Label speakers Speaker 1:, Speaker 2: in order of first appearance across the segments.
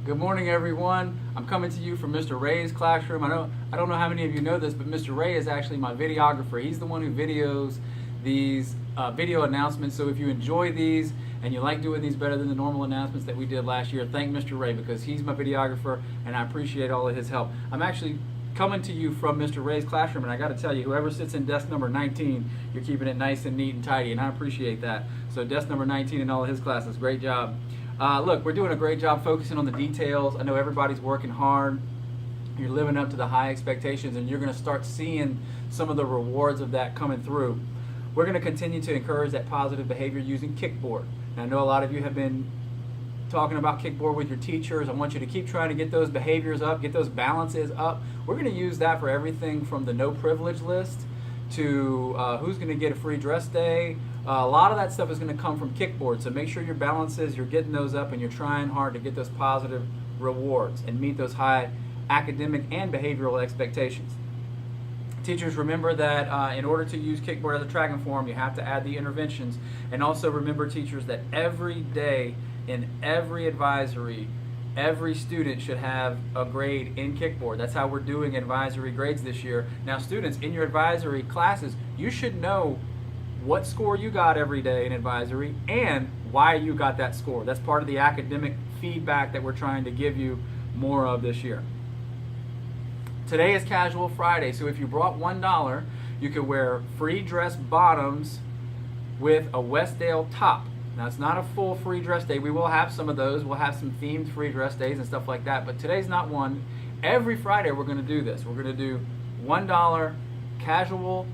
Speaker 1: Good morning, everyone. I'm coming to you from Mr. Ray's classroom. I don't know how many of you know this, but Mr. Ray is actually my videographer. He's the one who videos these video announcements. So if you enjoy these and you like doing these better than the normal announcements that we did last year, thank Mr. Ray because he's my videographer and I appreciate all of his help. I'm actually coming to you from Mr. Ray's classroom, and I got to tell you, whoever sits in desk number 19, you're keeping it nice and neat and tidy, and I appreciate that. So desk number 19 in all of his classes, great job. Look, we're doing a great job focusing on the details. I know everybody's working hard. You're living up to the high expectations, and you're going to start seeing some of the rewards of that coming through. We're going to continue to encourage that positive behavior using Kickboard. And I know a lot of you have been talking about Kickboard with your teachers. I want you to keep trying to get those behaviors up, get those balances up. We're going to use that for everything from the no privilege list to who's going to get a free dress day. A lot of that stuff is going to come from Kickboard, so make sure your balances, you're getting those up and you're trying hard to get those positive rewards and meet those high academic and behavioral expectations. Teachers, remember that in order to use Kickboard as a tracking form, you have to add the interventions. And also remember, teachers, that every day in every advisory, every student should have a grade in Kickboard. That's how we're doing advisory grades this year. Now, students, in your advisory classes, you should know what score you got every day in advisory and why you got that score. That's part of the academic feedback that we're trying to give you more of this year. Today is Casual Friday, so if you brought $1, you could wear free dress bottoms with a Westdale top. Now, it's not a full free dress day. We will have some of those. We'll have some themed free dress days and stuff like that, but today's not one. Every Friday we're going to do this. We're going to do $1 casual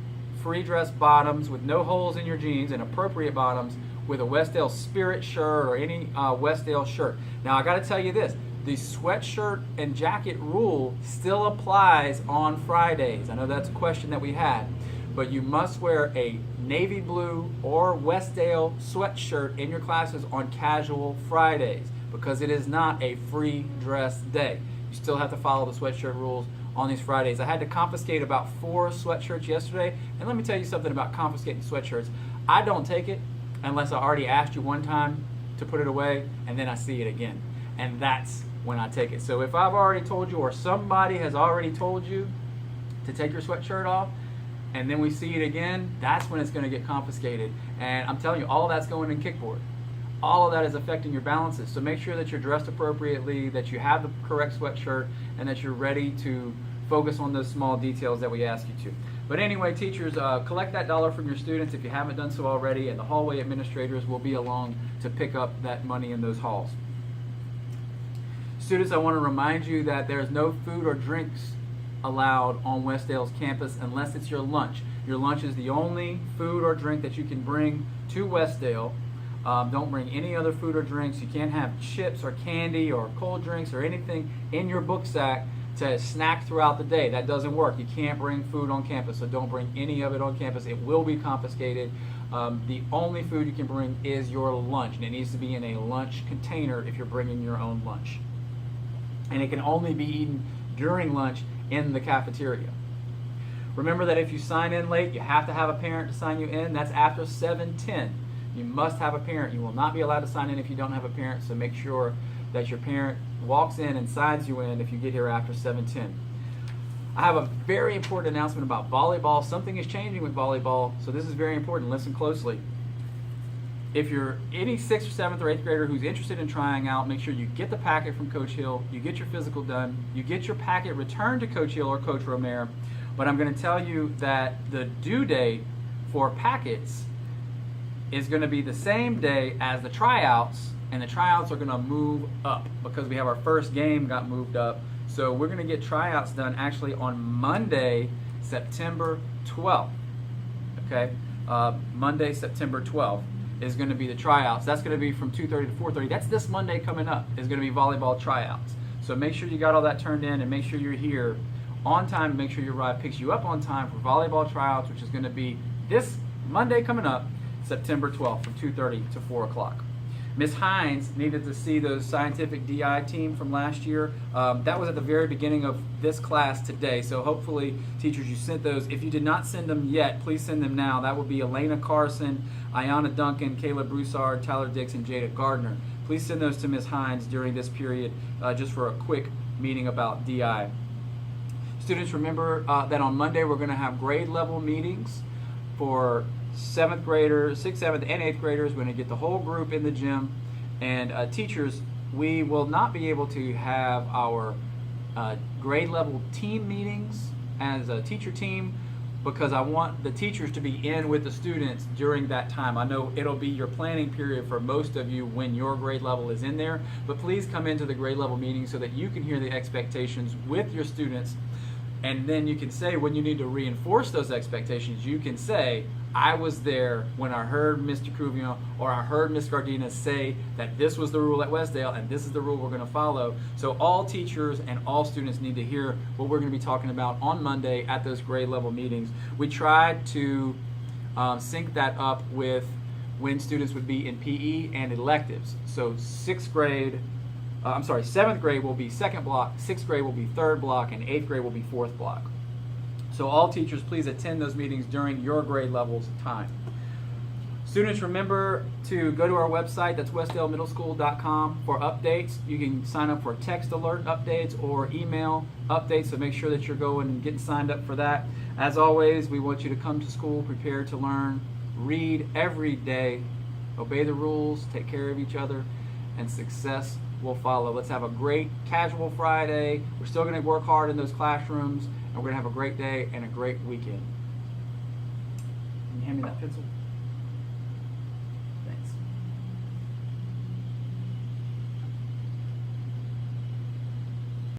Speaker 1: free dress bottoms with no holes in your jeans and appropriate bottoms with a Westdale Spirit shirt or any Westdale shirt. Now, I got to tell you this. The sweatshirt and jacket rule still applies on Fridays. I know that's a question that we had, but you must wear a navy blue or Westdale sweatshirt in your classes on Casual Fridays because it is not a free dress day. You still have to follow the sweatshirt rules on these Fridays. I had to confiscate about 4 sweatshirts yesterday, and let me tell you something about confiscating sweatshirts. I don't take it unless I already asked you one time to put it away, and then I see it again, and that's when I take it. So if I've already told you or somebody has already told you to take your sweatshirt off, and then we see it again, that's when it's going to get confiscated. And I'm telling you, all of that's going in Kickboard. All of that is affecting your balances. So make sure that you're dressed appropriately, that you have the correct sweatshirt, and that you're ready to focus on those small details that we ask you to. But anyway, teachers, collect that dollar from your students if you haven't done so already, and the hallway administrators will be along to pick up that money in those halls. Students, I want to remind you that there's no food or drinks allowed on Westdale's campus unless it's your lunch. Your lunch is the only food or drink that you can bring to Westdale. Don't bring any other food or drinks. You can't have chips or candy or cold drinks or anything in your book sack to snack throughout the day. That doesn't work. You can't bring food on campus, so don't bring any of it on campus. It will be confiscated. The only food you can bring is your lunch, and it needs to be in a lunch container if you're bringing your own lunch. And it can only be eaten during lunch in the cafeteria. Remember that if you sign in late, you have to have a parent to sign you in. That's after 7:10. You must have a parent. You will not be allowed to sign in if you don't have a parent, so make sure that your parent walks in and signs you in if you get here after 7:10. I have a very important announcement about volleyball. Something is changing with volleyball, so this is very important. Listen closely. If you're any 6th or 7th or 8th grader who's interested in trying out, make sure you get the packet from Coach Hill, you get your physical done, you get your packet returned to Coach Hill or Coach Romero. But I'm going to tell you that the due date for packets is going to be the same day as the tryouts, and the tryouts are going to move up because we have our first game got moved up. So we're going to get tryouts done actually on Monday, September 12th. Okay, Monday, September 12th is going to be the tryouts. That's going to be from 2:30 to 4:30. That's this Monday coming up is going to be volleyball tryouts. So make sure you got all that turned in and make sure you're here on time. Make sure your ride picks you up on time for volleyball tryouts, which is going to be this Monday coming up, September 12th from 2:30 to 4 o'clock. Ms. Hines needed to see those scientific DI team from last year. That was at the very beginning of this class today, so hopefully, teachers, you sent those. If you did not send them yet, please send them now. That would be Elena Carson, Ayanna Duncan, Kayla Broussard, Tyler Dix, and Jada Gardner. Please send those to Ms. Hines during this period just for a quick meeting about DI. Students, remember that on Monday we're going to have grade level meetings for 7th graders, 6th, 7th, and 8th graders. We're going to get the whole group in the gym. And teachers, we will not be able to have our grade level team meetings as a teacher team because I want the teachers to be in with the students during that time. I know it'll be your planning period for most of you when your grade level is in there, but please come into the grade level meeting so that you can hear the expectations with your students. And then you can say, when you need to reinforce those expectations, you can say, I was there when I heard Mr. Crouvion or I heard Ms. Gardena say that this was the rule at Westdale and this is the rule we're going to follow. So all teachers and all students need to hear what we're going to be talking about on Monday at those grade level meetings. We tried to sync that up with when students would be in PE and electives. So 7th grade will be 2nd block, 6th grade will be 3rd block, and 8th grade will be 4th block. So all teachers, please attend those meetings during your grade level's time. Students, remember to go to our website, that's westdalemidddleschool.com, for updates. You can sign up for text alert updates or email updates, so make sure that you're going and getting signed up for that. As always, we want you to come to school prepared to learn, read every day, obey the rules, take care of each other, and success will follow. Let's have a great casual Friday. We're still going to work hard in those classrooms, and we're going to have a great day and a great weekend. Can you hand me that pencil?